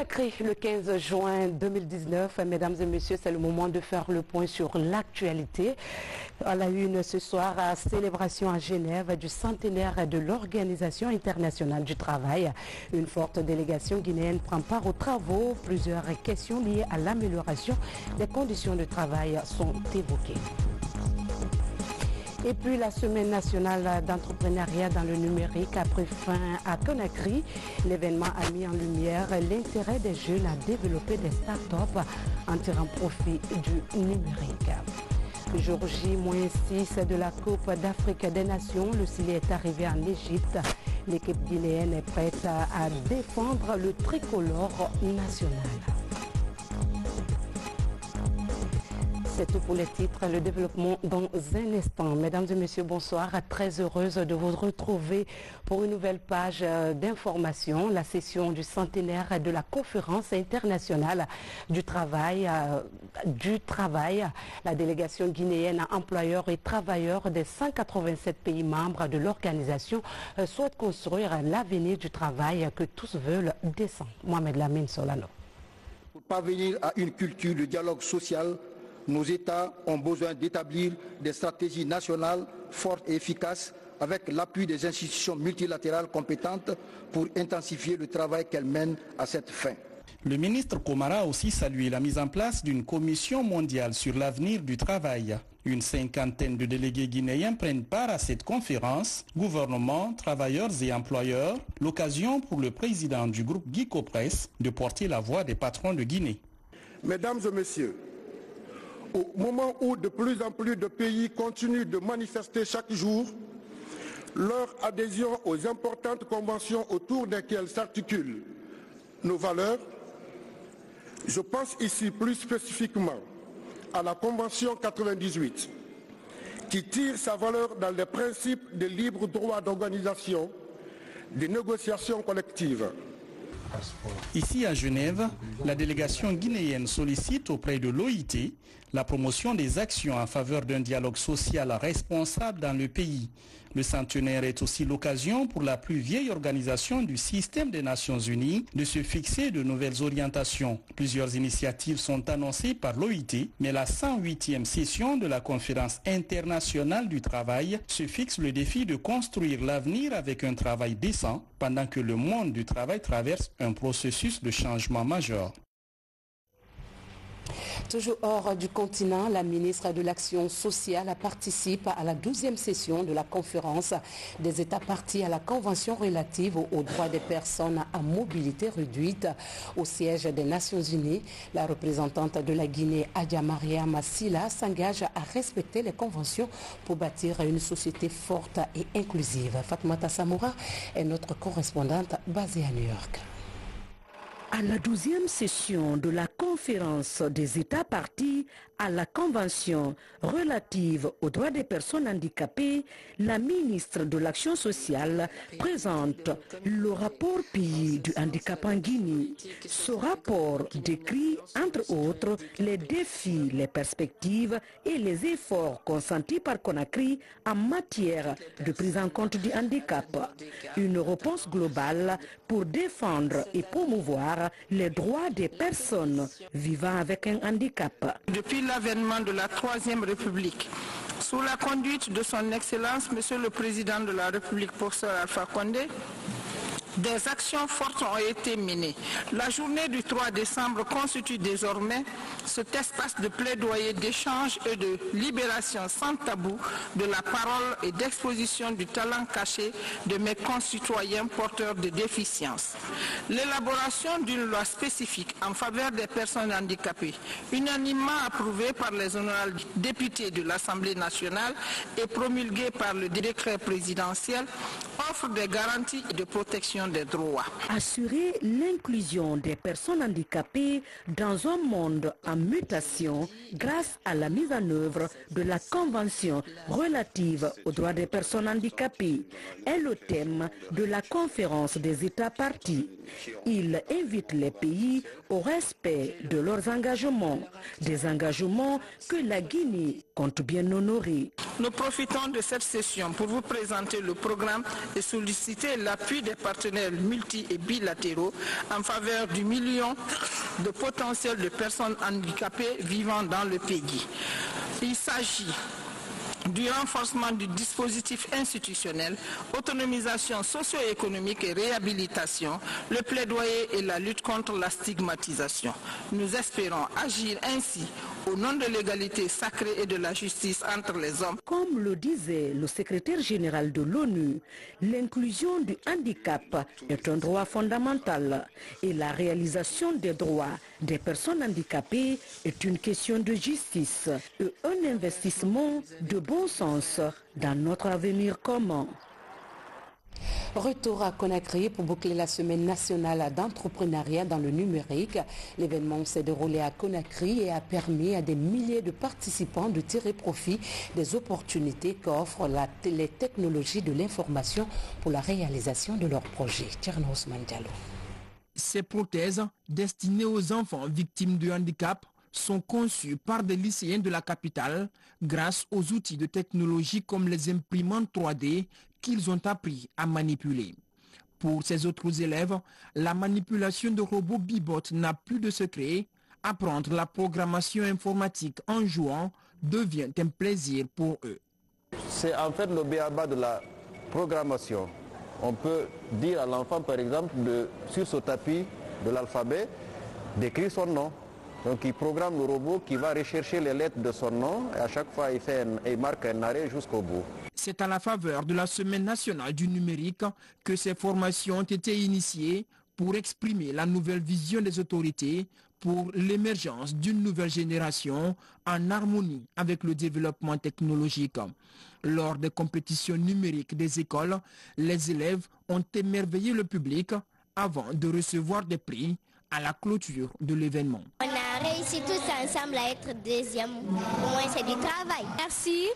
Conakry, le 15 juin 2019, mesdames et messieurs, c'est le moment de faire le point sur l'actualité. À la une ce soir, à célébration à Genève du centenaire de l'Organisation internationale du travail. Une forte délégation guinéenne prend part aux travaux. Plusieurs questions liées à l'amélioration des conditions de travail sont évoquées. Et puis la semaine nationale d'entrepreneuriat dans le numérique a pris fin à Conakry. L'événement a mis en lumière l'intérêt des jeunes à développer des start-up en tirant profit du numérique. Jour J-6 de la Coupe d'Afrique des Nations, le Chili est arrivé en Égypte. L'équipe guinéenne est prête à défendre le tricolore national. C'est tout pour les titres, le développement dans un instant. Mesdames et messieurs, bonsoir. Très heureuse de vous retrouver pour une nouvelle page d'information. La session du centenaire de la conférence internationale du travail. La délégation guinéenne, employeurs et travailleurs des 187 pays membres de l'organisation souhaite construire l'avenir du travail que tous veulent décent. Mohamed Lamine Solano. Pour parvenir à une culture de dialogue social, nos États ont besoin d'établir des stratégies nationales fortes et efficaces avec l'appui des institutions multilatérales compétentes pour intensifier le travail qu'elles mènent à cette fin. Le ministre Komara a aussi salué la mise en place d'une commission mondiale sur l'avenir du travail. Une cinquantaine de délégués guinéens prennent part à cette conférence, gouvernement, travailleurs et employeurs, l'occasion pour le président du groupe Guico Press de porter la voix des patrons de Guinée. Mesdames et messieurs, au moment où de plus en plus de pays continuent de manifester chaque jour leur adhésion aux importantes conventions autour desquelles s'articulent nos valeurs, je pense ici plus spécifiquement à la Convention 98, qui tire sa valeur dans les principes de libre droit d'organisation, des négociations collectives. Ici à Genève, la délégation guinéenne sollicite auprès de l'OIT la promotion des actions en faveur d'un dialogue social responsable dans le pays. Le centenaire est aussi l'occasion pour la plus vieille organisation du système des Nations Unies de se fixer de nouvelles orientations. Plusieurs initiatives sont annoncées par l'OIT, mais la 108e session de la conférence internationale du travail se fixe le défi de construire l'avenir avec un travail décent pendant que le monde du travail traverse un processus de changement majeur. Toujours hors du continent, la ministre de l'Action sociale participe à la 12e session de la conférence des États partis à la Convention relative aux droits des personnes à mobilité réduite au siège des Nations Unies. La représentante de la Guinée, Adja Mariama Silla, s'engage à respecter les conventions pour bâtir une société forte et inclusive. Fatmata Samoura est notre correspondante basée à New York. À la 12e session de la conférence des États partis à la Convention relative aux droits des personnes handicapées, la ministre de l'Action sociale présente le rapport pays du handicap en Guinée. Ce rapport décrit, entre autres, les défis, les perspectives et les efforts consentis par Conakry en matière de prise en compte du handicap. Une réponse globale pour défendre et promouvoir les droits des personnes vivant avec un handicap. Depuis l'avènement de la Troisième République, sous la conduite de son Excellence, Monsieur le Président de la République, professeur Alpha Condé, des actions fortes ont été menées. La journée du 3 décembre constitue désormais cet espace de plaidoyer, d'échange et de libération sans tabou de la parole et d'exposition du talent caché de mes concitoyens porteurs de déficience. L'élaboration d'une loi spécifique en faveur des personnes handicapées, unanimement approuvée par les honorables députés de l'Assemblée nationale et promulguée par le décret présidentiel, offre des garanties de protection des droits. Assurer l'inclusion des personnes handicapées dans un monde en mutation grâce à la mise en œuvre de la Convention relative aux droits des personnes handicapées est le thème de la conférence des États partis. Il invite les pays au respect de leurs engagements, des engagements que la Guinée compte bien honorer. Nous profitons de cette session pour vous présenter le programme et solliciter l'appui des partenaires partenaires multi et bilatéraux en faveur du million de potentiel de personnes handicapées vivant dans le pays. Il s'agit du renforcement du dispositif institutionnel, autonomisation socio-économique et réhabilitation, le plaidoyer et la lutte contre la stigmatisation. Nous espérons agir ainsi au nom de l'égalité sacrée et de la justice entre les hommes. Comme le disait le secrétaire général de l'ONU, l'inclusion du handicap est un droit fondamental et la réalisation des droits des personnes handicapées est une question de justice et un investissement de bon sens dans notre avenir commun. Retour à Conakry pour boucler la semaine nationale d'entrepreneuriat dans le numérique. L'événement s'est déroulé à Conakry et a permis à des milliers de participants de tirer profit des opportunités qu'offrent les technologies de l'information pour la réalisation de leurs projets. Tierno Ousmane Diallo. Ces prothèses destinées aux enfants victimes de handicap sont conçues par des lycéens de la capitale grâce aux outils de technologie comme les imprimantes 3D qu'ils ont appris à manipuler. Pour ces autres élèves, la manipulation de robots Bibot n'a plus de secret. Apprendre la programmation informatique en jouant devient un plaisir pour eux. C'est en fait le b.a.-ba de la programmation. On peut dire à l'enfant, par exemple, sur ce tapis de l'alphabet, d'écrire son nom. Donc il programme le robot qui va rechercher les lettres de son nom et à chaque fois il marque un arrêt jusqu'au bout. C'est à la faveur de la Semaine nationale du numérique que ces formations ont été initiées pour exprimer la nouvelle vision des autorités pour l'émergence d'une nouvelle génération en harmonie avec le développement technologique. Lors des compétitions numériques des écoles, les élèves ont émerveillé le public avant de recevoir des prix à la clôture de l'événement. On a réussi tous ensemble à être deuxième. Pour moi, c'est du travail. Merci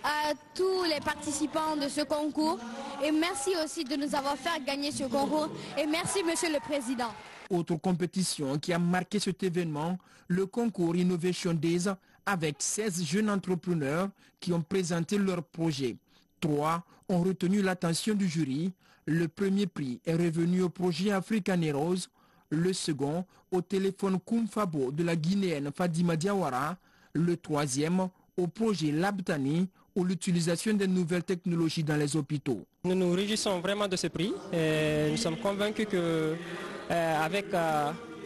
à tous les participants de ce concours et merci aussi de nous avoir fait gagner ce concours et merci Monsieur le Président. Autre compétition qui a marqué cet événement, le concours Innovation Days avec 16 jeunes entrepreneurs qui ont présenté leurs projets. 3 ont retenu l'attention du jury. Le premier prix est revenu au projet African Heroes, le second au téléphone Kumfabo de la Guinéenne Fadima Diawara, le troisième au projet Labtani ou l'utilisation des nouvelles technologies dans les hôpitaux. Nous nous réjouissons vraiment de ce prix. Nous sommes convaincus qu'avec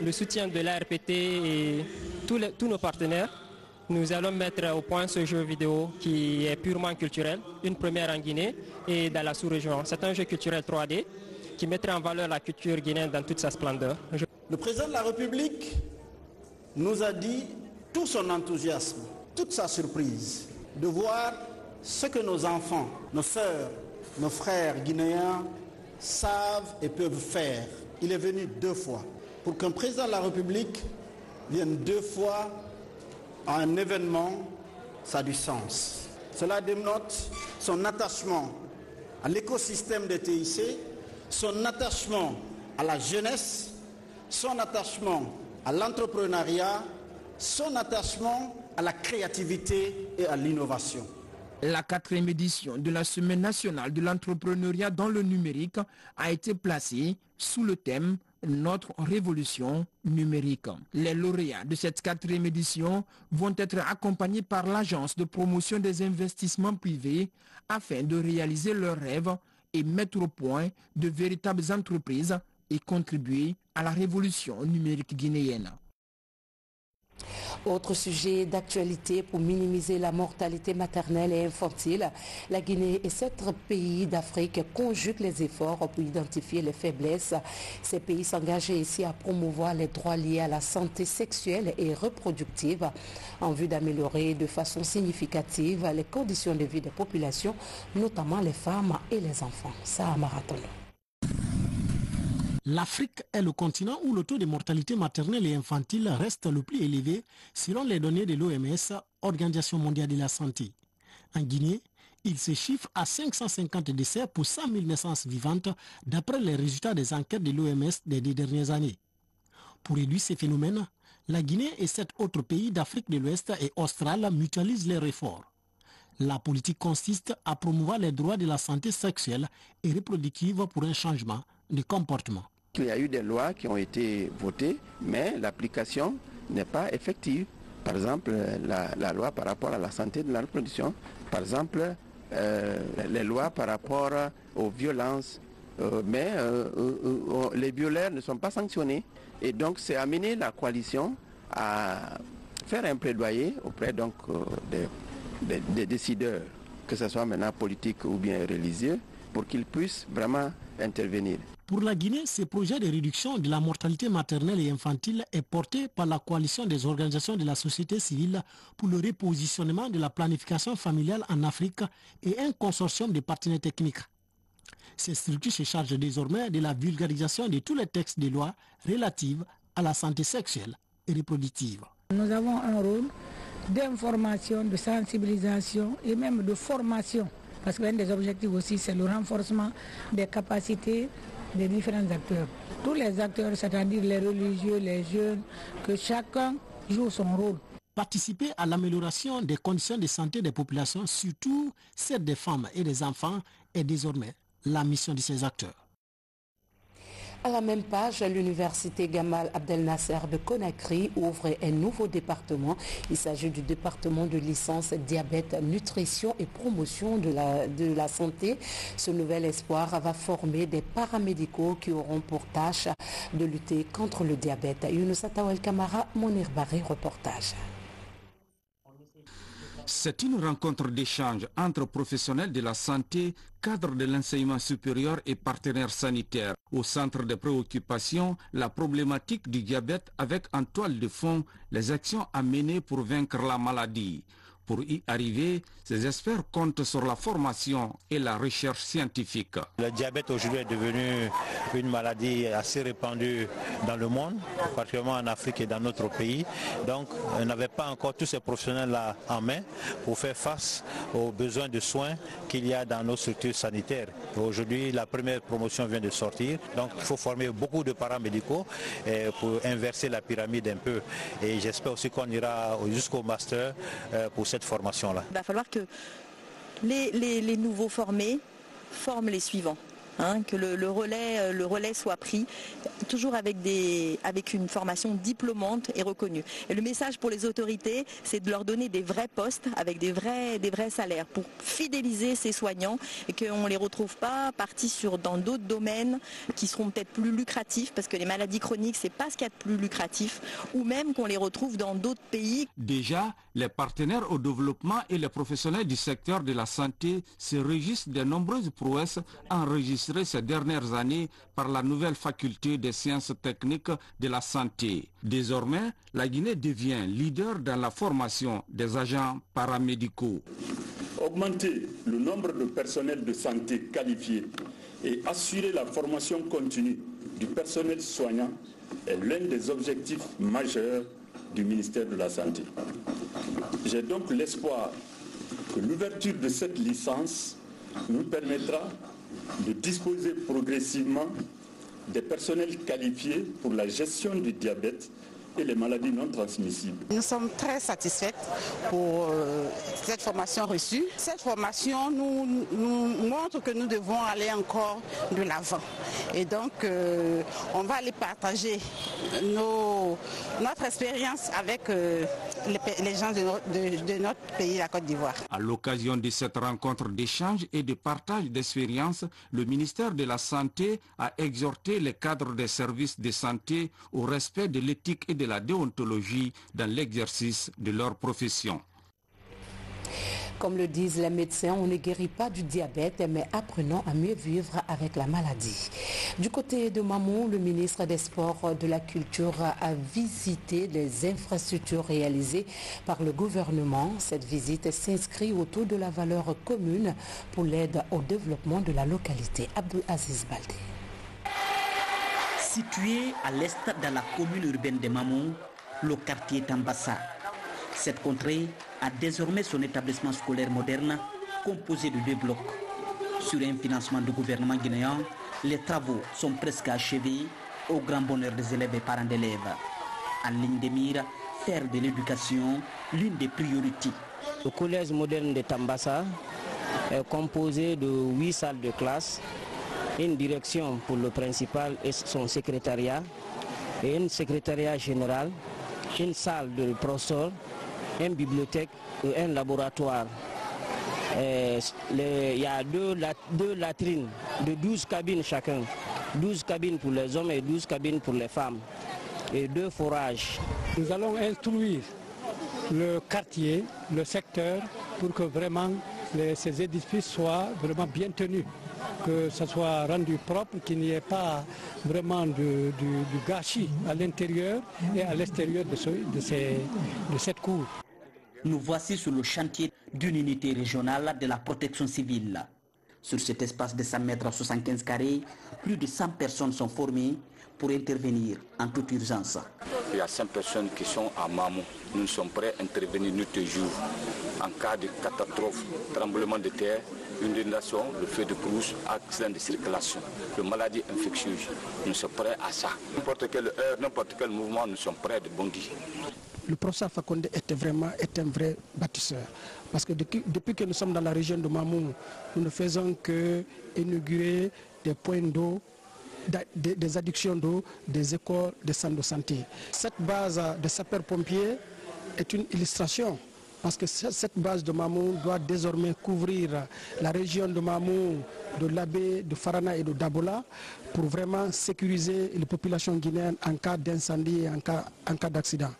le soutien de l'ARPT et tous nos partenaires, nous allons mettre au point ce jeu vidéo qui est purement culturel, une première en Guinée et dans la sous-région. C'est un jeu culturel 3D qui mettrait en valeur la culture guinéenne dans toute sa splendeur. Le président de la République nous a dit tout son enthousiasme, toute sa surprise de voir ce que nos enfants, nos sœurs, nos frères guinéens savent et peuvent faire. Il est venu 2 fois. Pour qu'un président de la République vienne 2 fois à un événement, ça a du sens. Cela dénote son attachement à l'écosystème des TIC, son attachement à la jeunesse, son attachement à l'entrepreneuriat, son attachement à la créativité et à l'innovation. La 4e édition de la Semaine nationale de l'entrepreneuriat dans le numérique a été placée sous le thème « Notre révolution numérique ». Les lauréats de cette 4e édition vont être accompagnés par l'Agence de promotion des investissements privés afin de réaliser leurs rêves et mettre au point de véritables entreprises et contribuer à la révolution numérique guinéenne. Autre sujet d'actualité pour minimiser la mortalité maternelle et infantile, la Guinée et 7 pays d'Afrique conjuguent les efforts pour identifier les faiblesses. Ces pays s'engagent ici à promouvoir les droits liés à la santé sexuelle et reproductive en vue d'améliorer de façon significative les conditions de vie des populations, notamment les femmes et les enfants. Ça a marathon. L'Afrique est le continent où le taux de mortalité maternelle et infantile reste le plus élevé selon les données de l'OMS, Organisation mondiale de la santé. En Guinée, il se chiffre à 550 décès pour 100 000 naissances vivantes d'après les résultats des enquêtes de l'OMS des 2 dernières années. Pour réduire ces phénomènes, la Guinée et 7 autres pays d'Afrique de l'Ouest et australe mutualisent leurs efforts. La politique consiste à promouvoir les droits de la santé sexuelle et reproductive pour un changement de comportement. Il y a eu des lois qui ont été votées, mais l'application n'est pas effective. Par exemple, la loi par rapport à la santé de la reproduction, par exemple, les lois par rapport aux violences, mais les violeurs ne sont pas sanctionnés. Et donc, c'est amener la coalition à faire un plaidoyer auprès donc, des décideurs, que ce soit maintenant politique ou bien religieux, pour qu'ils puissent vraiment intervenir. Pour la Guinée, ce projet de réduction de la mortalité maternelle et infantile est porté par la coalition des organisations de la société civile pour le repositionnement de la planification familiale en Afrique et un consortium de partenaires techniques. Ces structures se chargent désormais de la vulgarisation de tous les textes de loi relatifs à la santé sexuelle et reproductive. Nous avons un rôle d'information, de sensibilisation et même de formation. Parce que l'un des objectifs aussi, c'est le renforcement des capacités des différents acteurs. Tous les acteurs, c'est-à-dire les religieux, les jeunes, que chacun joue son rôle. Participer à l'amélioration des conditions de santé des populations, surtout celles des femmes et des enfants, est désormais la mission de ces acteurs. À la même page, l'université Gamal Abdel Nasser de Conakry ouvre un nouveau département. Il s'agit du département de licence diabète, nutrition et promotion de la santé. Ce nouvel espoir va former des paramédicaux qui auront pour tâche de lutter contre le diabète. Younous Atawel Kamara, Monir Barry, reportage. C'est une rencontre d'échange entre professionnels de la santé, cadres de l'enseignement supérieur et partenaires sanitaires. Au centre des préoccupations, la problématique du diabète avec en toile de fond les actions à mener pour vaincre la maladie. Pour y arriver, ces experts comptent sur la formation et la recherche scientifique. Le diabète aujourd'hui est devenu une maladie assez répandue dans le monde, particulièrement en Afrique et dans notre pays. Donc on n'avait pas encore tous ces professionnels-là en main pour faire face aux besoins de soins qu'il y a dans nos structures sanitaires. Aujourd'hui, la première promotion vient de sortir, donc il faut former beaucoup de paramédicaux pour inverser la pyramide un peu. Et j'espère aussi qu'on ira jusqu'au master pour cette formation-là. Il va falloir que les nouveaux formés forment les suivants. Que le relais soit pris, toujours avec une formation diplômante et reconnue. Et le message pour les autorités, c'est de leur donner des vrais postes avec des vrais salaires pour fidéliser ces soignants et qu'on ne les retrouve pas partis dans d'autres domaines qui seront peut-être plus lucratifs, parce que les maladies chroniques, c'est pas ce qu'il y a de plus lucratif, ou même qu'on les retrouve dans d'autres pays. Déjà, les partenaires au développement et les professionnels du secteur de la santé se régissent de nombreuses prouesses enregistrées ces dernières années par la nouvelle faculté des sciences techniques de la santé. Désormais, la Guinée devient leader dans la formation des agents paramédicaux. Augmenter le nombre de personnels de santé qualifiés et assurer la formation continue du personnel soignant est l'un des objectifs majeurs du ministère de la Santé. J'ai donc l'espoir que l'ouverture de cette licence nous permettra de disposer progressivement des personnels qualifiés pour la gestion du diabète et les maladies non transmissibles. Nous sommes très satisfaits pour cette formation reçue. Cette formation nous montre que nous devons aller encore de l'avant. Et donc, on va aller partager notre expérience avec les gens de notre pays, la Côte d'Ivoire. À l'occasion de cette rencontre d'échange et de partage d'expériences, le ministère de la Santé a exhorté les cadres des services de santé au respect de l'éthique et de la déontologie dans l'exercice de leur profession. Comme le disent les médecins, on ne guérit pas du diabète, mais apprenons à mieux vivre avec la maladie. Du côté de Mamou, le ministre des Sports, de la Culture a visité les infrastructures réalisées par le gouvernement. Cette visite s'inscrit autour de la valeur commune pour l'aide au développement de la localité. Abdul Aziz Baldé. Situé à l'est dans la commune urbaine de Mamou, le quartier Tambassa. Cette contrée a désormais son établissement scolaire moderne composé de 2 blocs. Sur un financement du gouvernement guinéen, les travaux sont presque achevés au grand bonheur des élèves et parents d'élèves. En ligne de mire, faire de l'éducation l'une des priorités. Le collège moderne de Tambassa est composé de 8 salles de classe une direction pour le principal et son secrétariat, et un secrétariat général, une salle de professeur, une bibliothèque et un laboratoire. Il y a deux latrines de 12 cabines chacun. 12 cabines pour les hommes et 12 cabines pour les femmes. Et 2 forages. Nous allons instruire le quartier, le secteur, pour que vraiment ces édifices soient vraiment bien tenus, que ça soit rendu propre, qu'il n'y ait pas vraiment du gâchis à l'intérieur et à l'extérieur de cette cour. Nous voici sur le chantier d'une unité régionale de la protection civile. Sur cet espace de 100 mètres à 75 carrés, plus de 100 personnes sont formées pour intervenir en toute urgence. Il y a 100 personnes qui sont à Mamou. Nous sommes prêts à intervenir nuit et jour. En cas de catastrophe, tremblement de terre, inondation, le feu de brousse, accident de circulation, de maladies infectieuses. Nous sommes prêts à ça. N'importe quelle heure, n'importe quel mouvement, nous sommes prêts de bondir. Le professeur Alpha Condé est un vrai bâtisseur. Parce que depuis que nous sommes dans la région de Mamou, nous ne faisons que inaugurer des points d'eau, des addictions d'eau, des écoles, des centres de santé. Cette base de sapeurs-pompiers est une illustration. Parce que cette base de Mamou doit désormais couvrir la région de Mamou, de Labé, de Farana et de Dabola pour vraiment sécuriser les populations guinéennes en cas d'incendie et en cas d'accident.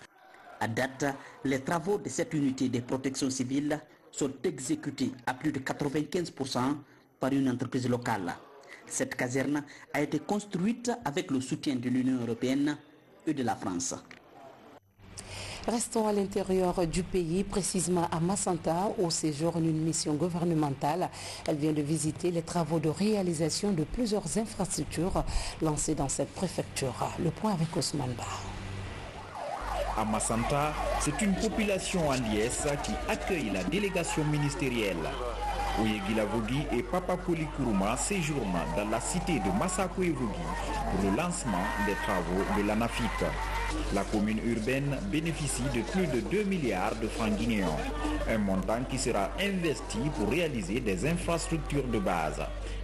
À date, les travaux de cette unité de protection civile sont exécutés à plus de 95% par une entreprise locale. Cette caserne a été construite avec le soutien de l'Union européenne et de la France. Restons à l'intérieur du pays, précisément à Massanta, où séjourne une mission gouvernementale. Elle vient de visiter les travaux de réalisation de plusieurs infrastructures lancées dans cette préfecture. Le point avec Ousmane Ba. À Massanta, c'est une population en liesse qui accueille la délégation ministérielle. Oyegila-Vogui et Papa Koli Kourouma séjournent dans la cité de Massako-Evogui pour le lancement des travaux de l'ANAFIC. La commune urbaine bénéficie de plus de 2 milliards de francs guinéens, un montant qui sera investi pour réaliser des infrastructures de base.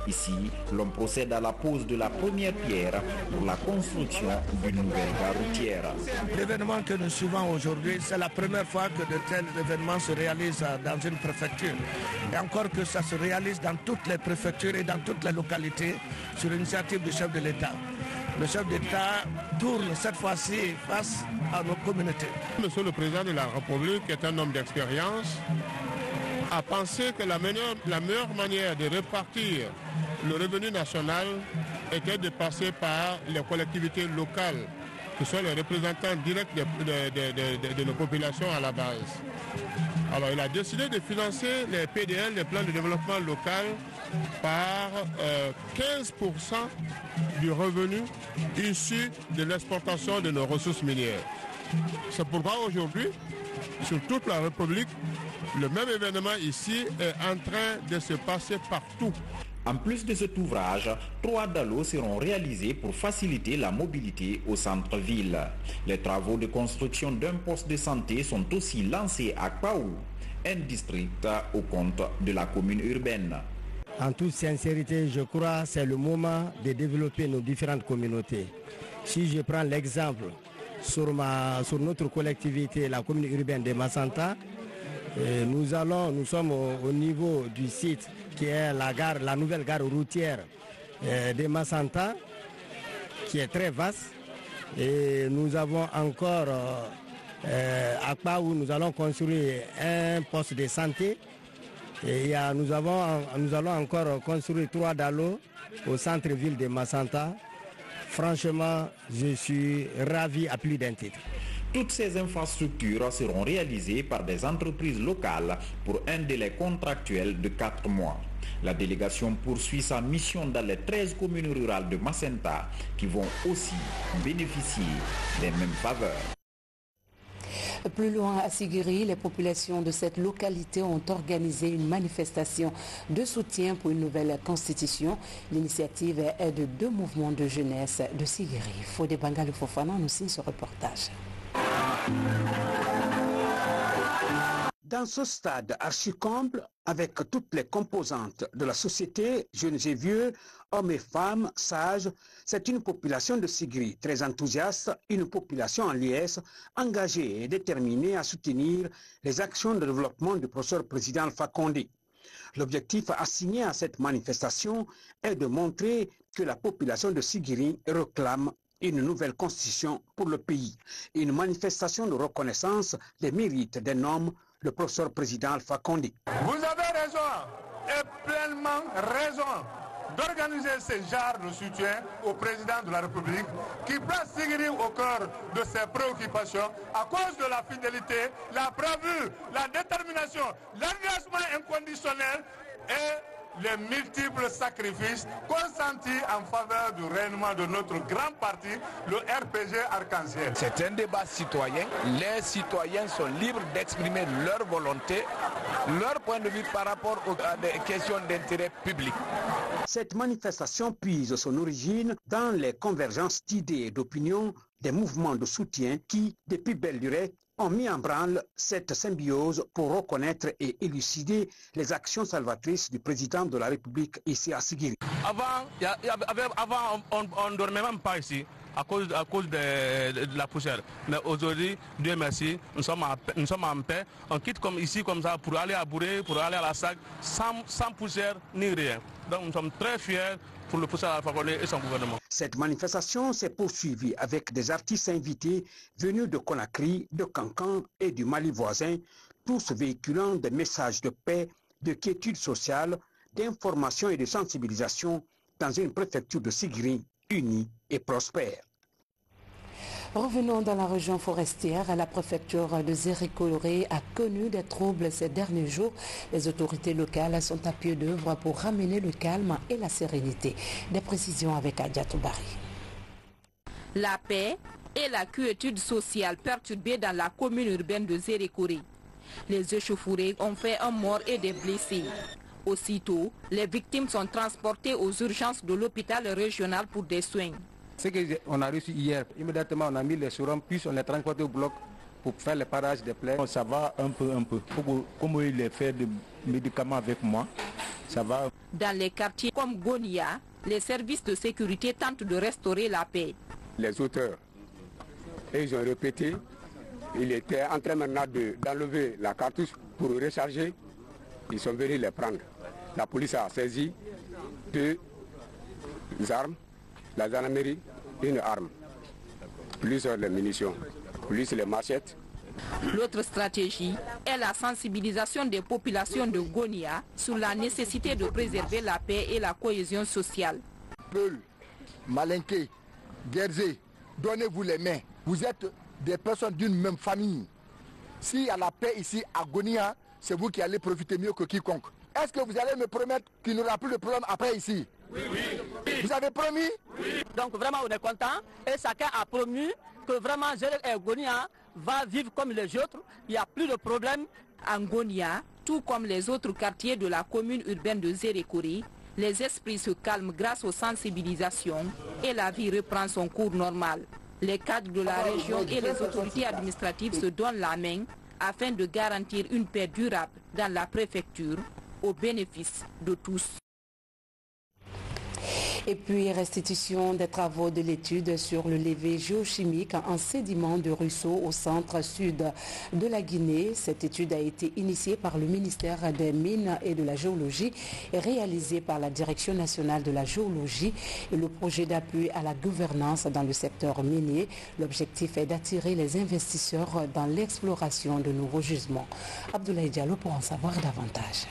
Ici, l'on procède à la pose de la première pierre pour la construction d'une nouvelle gare routière. L'événement que nous suivons aujourd'hui, c'est la première fois que de tels événements se réalisent dans une préfecture. Et encore que ça se réalise dans toutes les préfectures et dans toutes les localités sur l'initiative du chef de l'État. Le chef d'État tourne cette fois-ci face à nos communautés. Monsieur le Président de la République est un homme d'expérience, a pensé que la meilleure manière de répartir le revenu national était de passer par les collectivités locales, qui sont les représentants directs de nos populations à la base. Alors il a décidé de financer les PDL, les plans de développement local, par 15% du revenu issu de l'exportation de nos ressources minières. C'est pourquoi aujourd'hui, sur toute la République, le même événement ici est en train de se passer partout. En plus de cet ouvrage, 3 dallos seront réalisés pour faciliter la mobilité au centre-ville. Les travaux de construction d'un poste de santé sont aussi lancés à Kpaou, un district au compte de la commune urbaine. En toute sincérité, je crois que c'est le moment de développer nos différentes communautés. Si je prends l'exemple sur notre collectivité, la commune urbaine de Massanta, nous sommes au niveau du site qui est la nouvelle gare routière de Massanta, qui est très vaste. Et nous avons encore à Kpaou, nous allons construire un poste de santé. Et nous allons encore construire 3 dallos au centre-ville de Massanta. Franchement, je suis ravi à plus d'un titre. Toutes ces infrastructures seront réalisées par des entreprises locales pour un délai contractuel de 4 mois. La délégation poursuit sa mission dans les 13 communes rurales de Massanta qui vont aussi bénéficier des mêmes faveurs. Plus loin à Sigiri, les populations de cette localité ont organisé une manifestation de soutien pour une nouvelle constitution. L'initiative est de 2 mouvements de jeunesse de Sigiri. Fodé Bangal Fofana nous signe ce reportage. Dans ce stade archi-comble, avec toutes les composantes de la société, jeunes et vieux, hommes et femmes, sages. C'est une population de Sigri très enthousiaste, une population en liesse, engagée et déterminée à soutenir les actions de développement du professeur président Alpha Condé. L'objectif assigné à cette manifestation est de montrer que la population de Sigiri réclame une nouvelle constitution pour le pays. Une manifestation de reconnaissance des mérites d'un homme, le professeur président Alpha Condé. Vous avez raison et pleinement raison d'organiser ce genre de soutien au président de la République qui place Sigiri au cœur de ses préoccupations à cause de la fidélité, la bravure, la détermination, l'engagement inconditionnel et les multiples sacrifices consentis en faveur du rayonnement de notre grand parti, le RPG Arc-en-Ciel. C'est un débat citoyen. Les citoyens sont libres d'exprimer leur volonté, leur point de vue par rapport à des questions d'intérêt public. Cette manifestation puise son origine dans les convergences d'idées et d'opinions des mouvements de soutien qui, depuis belle lurette, ont mis en branle cette symbiose pour reconnaître et élucider les actions salvatrices du président de la République ici à Sigiri. Avant, on ne dormait même pas ici à cause de la poussière. Mais aujourd'hui, Dieu merci, nous sommes en paix. On quitte comme ici, comme ça, pour aller à Bouré, pour aller à la SAC, sans poussière ni rien. Donc nous sommes très fiers pour le professeur Alpha Condé et son gouvernement. Cette manifestation s'est poursuivie avec des artistes invités venus de Conakry, de Cancan et du Mali voisin, tous véhiculant des messages de paix, de quiétude sociale, d'information et de sensibilisation dans une préfecture de Sigiri unie et prospère. Revenons dans la région forestière. La préfecture de Zérékoré a connu des troubles ces derniers jours. Les autorités locales sont à pied d'œuvre pour ramener le calme et la sérénité. Des précisions avec Adjatou Bari. La paix et la quiétude sociale perturbées dans la commune urbaine de Zérékoré. Les échauffourées ont fait un mort et des blessés. Aussitôt, les victimes sont transportées aux urgences de l'hôpital régional pour des soins. Ce qu'on a reçu hier, immédiatement on a mis les surhommes, puis on les transporté au bloc pour faire le parage des plaies. Ça va un peu. Comme il est fait de médicaments avec moi, ça va. Dans les quartiers comme Gonia, les services de sécurité tentent de restaurer la paix. Les auteurs, ils ont répété, ils étaient en train maintenant d'enlever la cartouche pour recharger. Ils sont venus les prendre. La police a saisi 2 armes, la gendarmerie, une arme, plus les munitions, plus les machettes. L'autre stratégie est la sensibilisation des populations de Gonia sur la nécessité de préserver la paix et la cohésion sociale. Peul, Malinké, Guerzé, donnez-vous les mains. Vous êtes des personnes d'une même famille. S'il y a la paix ici à Gonia, c'est vous qui allez profiter mieux que quiconque. Est-ce que vous allez me promettre qu'il n'y aura plus de problème après ici? Oui. Vous avez promis? Oui. Donc vraiment on est content et chacun a promis que vraiment Zéré et Gonia va vivre comme les autres. Il n'y a plus de problème. En Gonia, tout comme les autres quartiers de la commune urbaine de Zérékoré, les esprits se calment grâce aux sensibilisations et la vie reprend son cours normal. Les cadres de la région et les autorités administratives se donnent la main afin de garantir une paix durable dans la préfecture au bénéfice de tous. Et puis restitution des travaux de l'étude sur le levé géochimique en sédiments de ruisseaux au centre-sud de la Guinée. Cette étude a été initiée par le ministère des Mines et de la Géologie et réalisée par la Direction nationale de la géologie et le projet d'appui à la gouvernance dans le secteur minier. L'objectif est d'attirer les investisseurs dans l'exploration de nouveaux gisements. Abdoulaye Diallo pour en savoir davantage.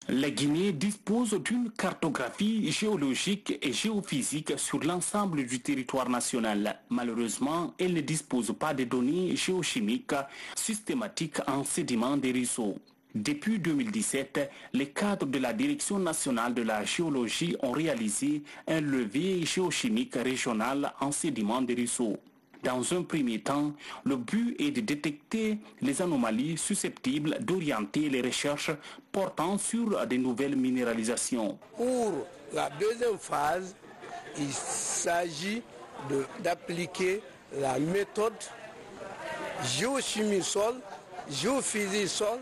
La Guinée dispose d'une cartographie géologique et géophysique sur l'ensemble du territoire national. Malheureusement, elle ne dispose pas de données géochimiques systématiques en sédiments des ruisseaux. Depuis 2017, les cadres de la Direction nationale de la géologie ont réalisé un levé géochimique régional en sédiments des ruisseaux. Dans un premier temps, le but est de détecter les anomalies susceptibles d'orienter les recherches portant sur de nouvelles minéralisations. Pour la deuxième phase, il s'agit d'appliquer la méthode géochimie sol, géophysique sol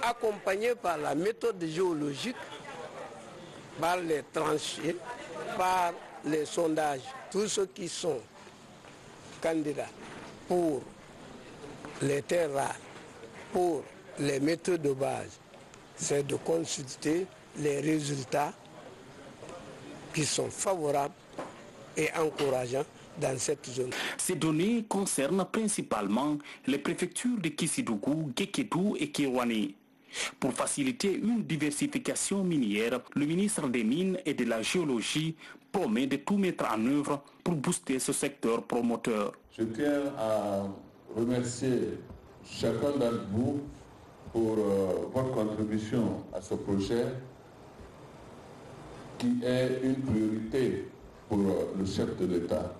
accompagné par la méthode géologique, par les tranchées, par les sondages. Tous ceux qui sont candidats pour les terres rares, pour les méthodes de base, c'est de consulter les résultats qui sont favorables et encourageants dans cette zone. Ces données concernent principalement les préfectures de Kissidougou, Guékédou et Kirouané. Pour faciliter une diversification minière, le ministre des Mines et de la Géologie promet de tout mettre en œuvre pour booster ce secteur promoteur. Je tiens à remercier chacun d'entre vous pour votre contribution à ce projet qui est une priorité pour le chef de l'État.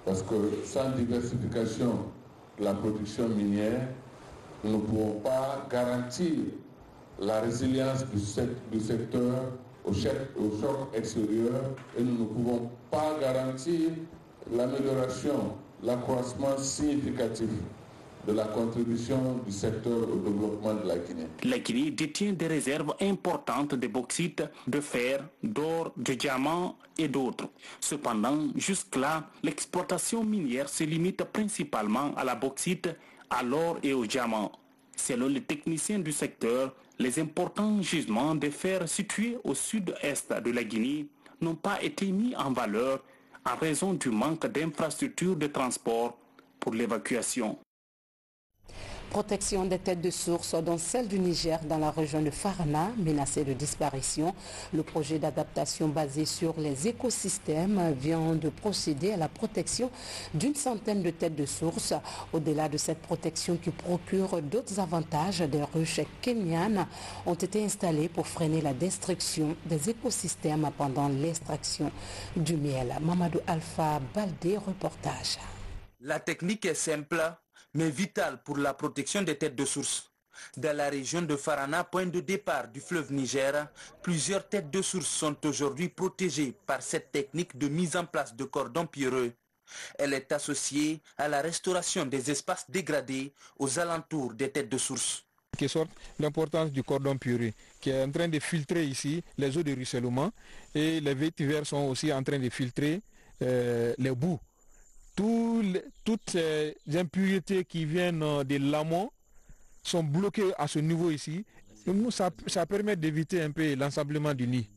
Parce que sans diversification de la production minière, nous ne pouvons pas garantir la résilience du secteur au choc extérieur et nous ne pouvons pas garantir l'amélioration, l'accroissement significatif de la contribution du secteur au développement de la Guinée. La Guinée détient des réserves importantes de bauxite, de fer, d'or, de diamants et d'autres. Cependant, jusque-là, l'exploitation minière se limite principalement à la bauxite, à l'or et aux diamants. Selon les techniciens du secteur, les importants gisements de fer situés au sud-est de la Guinée n'ont pas été mis en valeur en raison du manque d'infrastructures de transport pour l'évacuation. Protection des têtes de source, dont celle du Niger dans la région de Farana, menacée de disparition. Le projet d'adaptation basé sur les écosystèmes vient de procéder à la protection d'une centaine de têtes de source. Au-delà de cette protection qui procure d'autres avantages, des ruches kenyanes ont été installées pour freiner la destruction des écosystèmes pendant l'extraction du miel. Mamadou Alpha Baldé, reportage. La technique est simple, mais vitale pour la protection des têtes de source. Dans la région de Farana, point de départ du fleuve Niger, plusieurs têtes de source sont aujourd'hui protégées par cette technique de mise en place de cordons pierreux. Elle est associée à la restauration des espaces dégradés aux alentours des têtes de source. Qui sorte l'importance du cordon pierreux qui est en train de filtrer ici les eaux de ruissellement et les vétivers sont aussi en train de filtrer les boues. Toutes ces impuretés qui viennent de l'amont sont bloquées à ce niveau ici. Ça permet d'éviter un peu l'ensablement du nid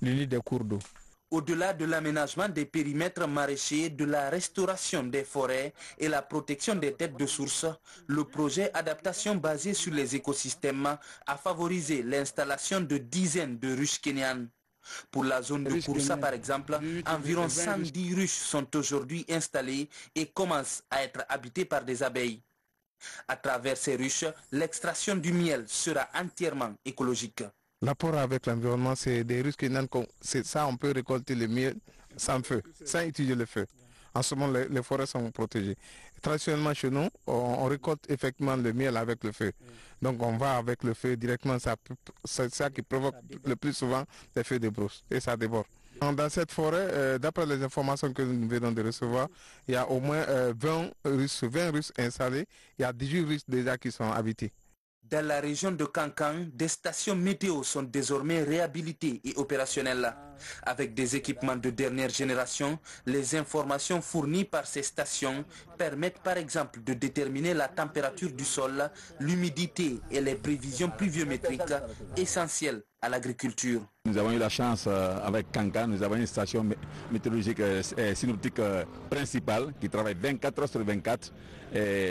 des cours d'eau. Au-delà de l'aménagement des périmètres maraîchers, de la restauration des forêts et la protection des têtes de source, le projet adaptation basé sur les écosystèmes a favorisé l'installation de dizaines de ruches kenyanes. Pour la zone de Kouroussa par exemple, environ 110 ruches sont aujourd'hui installées et commencent à être habitées par des abeilles. À travers ces ruches, l'extraction du miel sera entièrement écologique. L'apport avec l'environnement, c'est des ruches kenyanes, c'est ça, on peut récolter le miel sans feu, sans utiliser le feu. En ce moment, les forêts sont protégées. Traditionnellement chez nous, on récolte effectivement le miel avec le feu. Donc on va avec le feu directement, c'est ça qui provoque le plus souvent les feux de brousse et ça déborde. Dans cette forêt, d'après les informations que nous venons de recevoir, il y a au moins 20 Russes installés, il y a 18 Russes déjà qui sont habités. Dans la région de Kankan, des stations météo sont désormais réhabilitées et opérationnelles. Avec des équipements de dernière génération, les informations fournies par ces stations permettent par exemple de déterminer la température du sol, l'humidité et les prévisions pluviométriques essentielles à l'agriculture. Nous avons eu la chance avec Kankan, nous avons une station météorologique synoptique principale qui travaille 24 heures sur 24,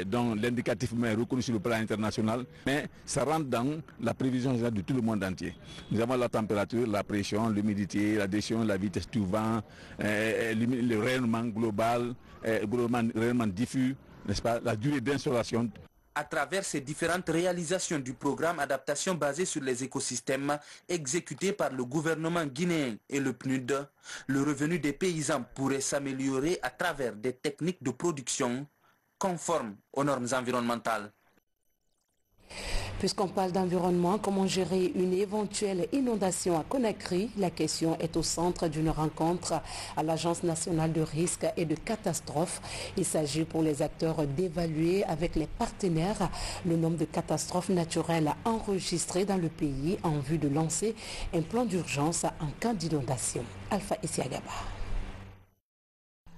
dont l'indicatif est reconnu sur le plan international, mais ça rentre dans la prévision générale de tout le monde entier. Nous avons la température, la pression, l'humidité, la direction, la vitesse du vent, le rayonnement global, le rayonnement diffus, n'est-ce pas, la durée d'insolation. À travers ces différentes réalisations du programme adaptation basé sur les écosystèmes exécuté par le gouvernement guinéen et le PNUD, le revenu des paysans pourrait s'améliorer à travers des techniques de production conformes aux normes environnementales. Puisqu'on parle d'environnement, comment gérer une éventuelle inondation à Conakry? La question est au centre d'une rencontre à l'Agence nationale de risques et de catastrophes. Il s'agit pour les acteurs d'évaluer avec les partenaires le nombre de catastrophes naturelles enregistrées dans le pays en vue de lancer un plan d'urgence en cas d'inondation. Alpha Isiagaba.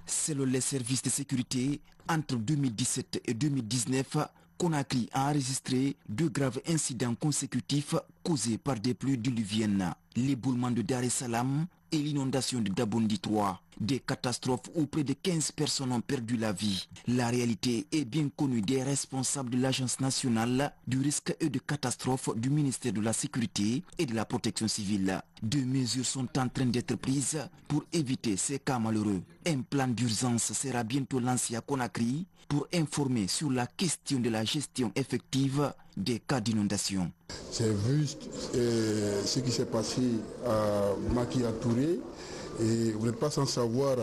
Selon les services de sécurité, entre 2017 et 2019, Conakry a enregistré 2 graves incidents consécutifs causés par des pluies diluviennes, l'éboulement de Dar es Salaam et l'inondation de Dabondi 3. Des catastrophes où près de 15 personnes ont perdu la vie. La réalité est bien connue des responsables de l'Agence nationale du risque et de catastrophes du ministère de la Sécurité et de la Protection civile. 2 mesures sont en train d'être prises pour éviter ces cas malheureux. Un plan d'urgence sera bientôt lancé à Conakry pour informer sur la question de la gestion effective des cas d'inondation. J'ai vu ce qui s'est passé à Makia Touré et vous n'êtes pas sans savoir,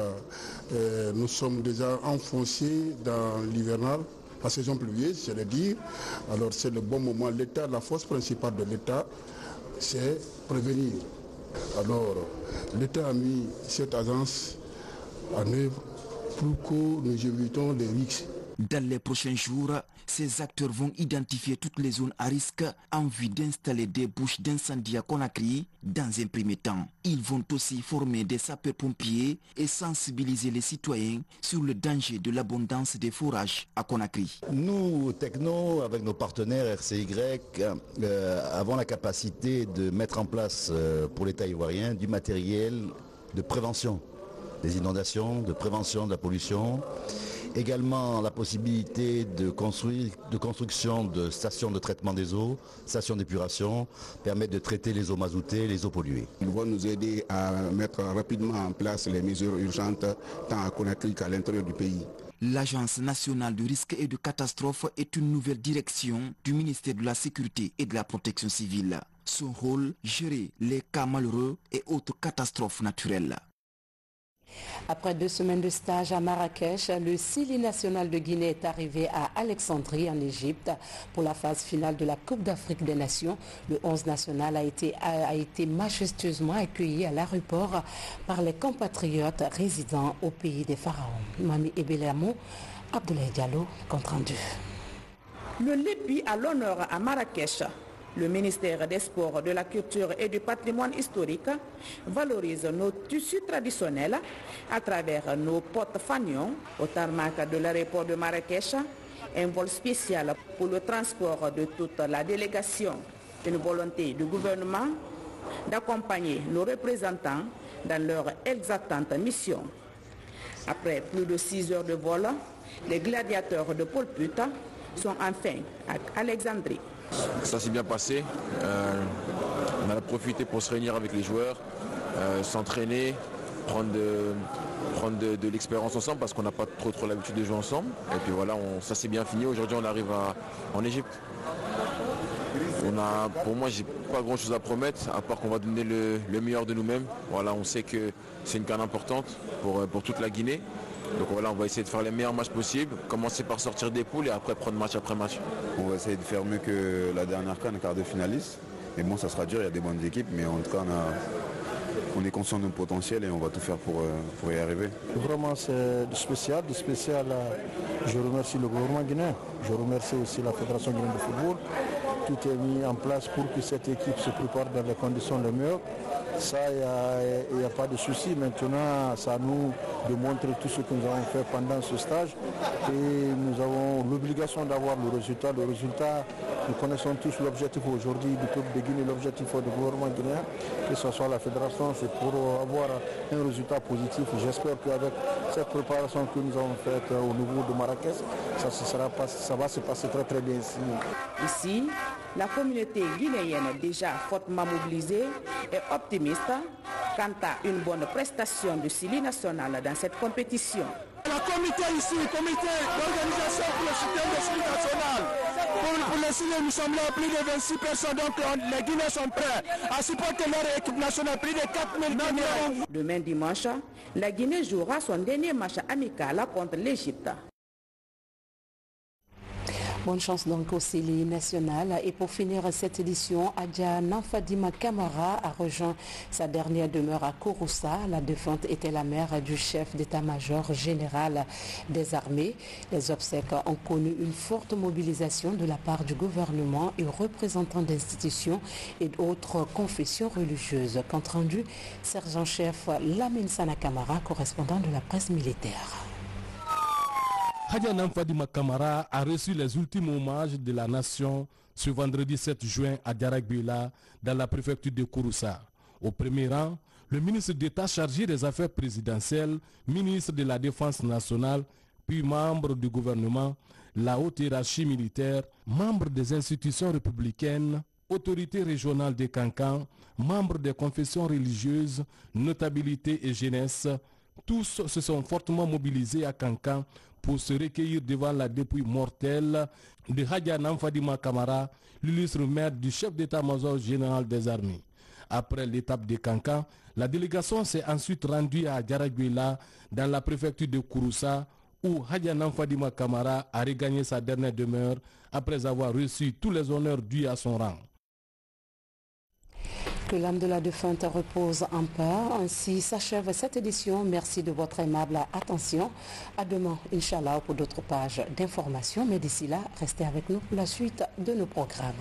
nous sommes déjà enfoncés dans l'hivernal, la saison pluvieuse, je l'ai dit. Alors c'est le bon moment. L'État, la force principale de l'État, c'est prévenir. Alors l'État a mis cette agence en œuvre pour que nous évitons les risques. Dans les prochains jours, ces acteurs vont identifier toutes les zones à risque en vue d'installer des bouches d'incendie à Conakry dans un premier temps. Ils vont aussi former des sapeurs-pompiers et sensibiliser les citoyens sur le danger de l'abondance des forages à Conakry. Nous, Techno, avec nos partenaires RCY, avons la capacité de mettre en place pour l'État ivoirien du matériel de prévention des inondations, de prévention de la pollution. Également la possibilité de construction de stations de traitement des eaux, stations d'épuration, permettent de traiter les eaux mazoutées, les eaux polluées. Ils vont nous aider à mettre rapidement en place les mesures urgentes tant à Conakry qu'à l'intérieur du pays. L'Agence nationale de risques et de catastrophes est une nouvelle direction du ministère de la Sécurité et de la Protection civile. Son rôle, gérer les cas malheureux et autres catastrophes naturelles. Après 2 semaines de stage à Marrakech, le Sili national de Guinée est arrivé à Alexandrie en Égypte pour la phase finale de la Coupe d'Afrique des Nations. Le 11 national a été majestueusement accueilli à l'aéroport par les compatriotes résidant au pays des pharaons. Mami Ebelamo, Abdoulaye Diallo, compte rendu. Le Lépi à l'honneur à Marrakech. Le ministère des Sports, de la Culture et du Patrimoine historique valorise nos tissus traditionnels à travers nos portes fanions au tarmac de l'aéroport de Marrakech. Un vol spécial pour le transport de toute la délégation. Une volonté du gouvernement d'accompagner nos représentants dans leur exaltante mission. Après plus de 6 heures de vol, les gladiateurs de Pol Pot sont enfin à Alexandrie. Ça s'est bien passé. On a profité pour se réunir avec les joueurs, s'entraîner, prendre de l'expérience ensemble parce qu'on n'a pas trop l'habitude de jouer ensemble. Et puis voilà, ça s'est bien fini. Aujourd'hui, on arrive en Égypte. Pour moi, j'ai pas grand chose à promettre, à part qu'on va donner le meilleur de nous-mêmes. Voilà, on sait que c'est une CAN importante pour toute la Guinée. Donc voilà, on va essayer de faire les meilleurs matchs possibles, commencer par sortir des poules et après prendre match après match. On va essayer de faire mieux que la dernière CAN, quart de finaliste. Mais bon, ça sera dur, il y a des bonnes équipes, mais en tout cas, on est conscient de notre potentiel et on va tout faire pour y arriver. Vraiment, c'est du spécial. Je remercie le gouvernement guinéen, je remercie aussi la Fédération guinéenne de football. Tout est mis en place pour que cette équipe se prépare dans les conditions les meilleures. Ça, il n'y a pas de souci. Maintenant, c'est à nous de montrer tout ce que nous avons fait pendant ce stage. Et nous avons l'obligation d'avoir le résultat. Le résultat, nous connaissons tous l'objectif aujourd'hui du peuple de Guinée, l'objectif du gouvernement guinéen, que ce soit la fédération, c'est pour avoir un résultat positif. J'espère qu'avec cette préparation que nous avons faite au niveau de Marrakech, ça va se passer très très bien ici. Ici, la communauté guinéenne déjà fortement mobilisée est optimiste quant à une bonne prestation du Sili national dans cette compétition. Le comité ici, le comité d'organisation pour le soutien du Sili national. Pour le Sili, nous sommes là plus de 26 personnes, donc les Guinéens sont prêts à supporter leur équipe nationale, plus de 4000 Guinéens. Demain dimanche, la Guinée jouera son dernier match amical contre l'Égypte. Bonne chance donc au CELI national. Et pour finir cette édition, Adja Nanfadima Kamara a rejoint sa dernière demeure à Kouroussa. La défunte était la mère du chef d'état-major général des armées. Les obsèques ont connu une forte mobilisation de la part du gouvernement et représentants d'institutions et d'autres confessions religieuses. Compte rendu, sergent-chef Lamine Sana Kamara, correspondant de la presse militaire. Adja Nanfadima Kamara a reçu les ultimes hommages de la nation ce vendredi 7 juin à Diaragbila, dans la préfecture de Kouroussa. Au premier rang, le ministre d'État chargé des affaires présidentielles, ministre de la Défense nationale, puis membre du gouvernement, la haute hiérarchie militaire, membre des institutions républicaines, autorités régionales de Kankan, membres des confessions religieuses, notabilité et jeunesse. Tous se sont fortement mobilisés à Kankan pour se recueillir devant la dépouille mortelle de Adja Nanfadima Kamara, l'illustre mère du chef d'état-major général des armées. Après l'étape de Kankan, la délégation s'est ensuite rendue à Diaragbila, dans la préfecture de Kouroussa, où Adja Nanfadima Kamara a regagné sa dernière demeure après avoir reçu tous les honneurs dus à son rang. Que l'âme de la défunte repose en paix. Ainsi s'achève cette édition. Merci de votre aimable attention. À demain, Inch'Allah, pour d'autres pages d'informations. Mais d'ici là, restez avec nous pour la suite de nos programmes.